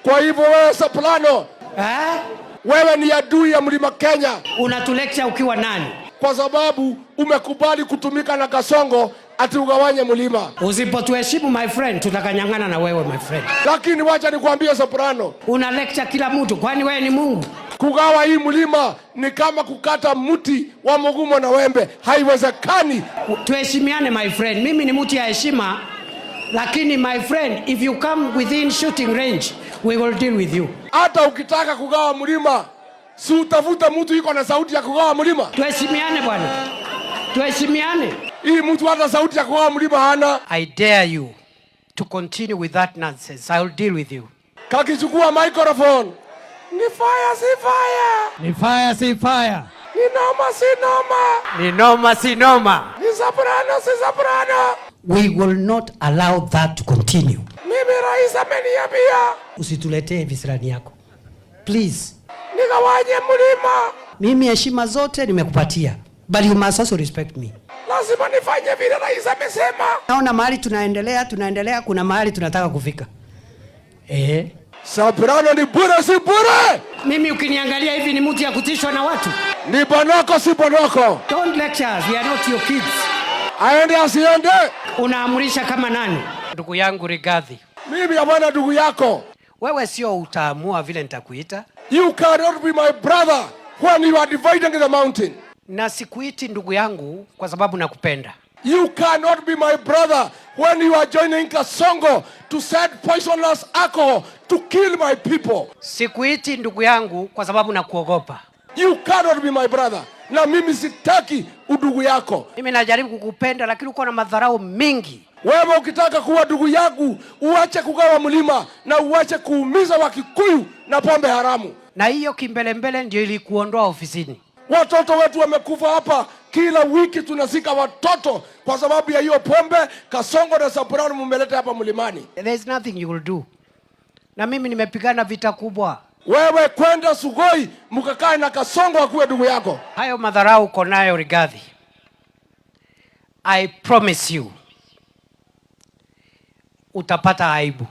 Kwa hivyo wewe Soprano, wewe ni adui ya Mlima Kenya. Unatulecture ukiwa nani? Kwa sababu umekubali kutumika na Kasongo ati ugawanye mlima. Usipotuheshimu my friend, tutakanyang'ana na wewe my friend. Lakini wacha nikwambie Soprano, una lecture kila mtu, kwani wewe ni Mungu? Kugawa hii mlima ni kama kukata mti wa mugumo na wembe, haiwezekani. Tuheshimiane my friend, mimi ni mtu ya heshima, lakini my friend, if you come within shooting range, we will deal with you. Hata ukitaka kugawa mlima, si utafuta mtu yuko na sauti ya kugawa mlima. Tuheshimiane bwana, tuheshimiane. Hii mtu hata sauti ya kugawa mlima hana. I dare you to continue with that nonsense. I will deal with you. Kakichukua microphone. Ni fire si fire. Ni fire si fire. Ni noma si noma. Ni noma si noma. Ni Soprano si Soprano. We will not allow that to continue. Mimi rais ameniambia usituletee visirani yako. Please. Nigawanye mlima. Mimi heshima zote nimekupatia. But you must also respect me. Lazima nifanye vile rais amesema. Naona mahali tunaendelea, kuna mahali tunataka kufika. Soprano ni bure si bure. Mimi ukiniangalia hivi ni mtu ya kutishwa na watu. Ni bonoko si bonoko. Don't lecture us, we are not your kids. Aende asiende. Unaamurisha kama nani? Ndugu yangu Rigathi. Mimi hapana ndugu yako. Wewe sio utaamua vile nitakuita. You cannot be my brother when you are dividing the mountain. Na sikuiti ndugu yangu kwa sababu nakupenda. You cannot be my brother when you are joining Kasongo to send poisonous alcohol to kill my people. Sikuiti ndugu yangu kwa sababu nakuogopa. You cannot be my brother. Na mimi sitaki udugu yako. Mimi najaribu kukupenda lakini uko na madharau mingi. Wewe ukitaka kuwa ndugu yangu, uache kugawa mlima na uache kuumiza Wakikuyu na pombe haramu. Na hiyo kimbelembele ndio ilikuondoa ofisini. Watoto wetu wamekufa hapa, kila wiki tunazika watoto kwa sababu ya hiyo pombe. Kasongo na Soprano mumeleta hapa mlimani. There is nothing you will do. Na mimi nimepigana vita kubwa. Wewe kwenda Sugoi mkakae na Kasongo akuwe ndugu yako. Hayo madharau uko nayo Rigathi. I promise you utapata aibu.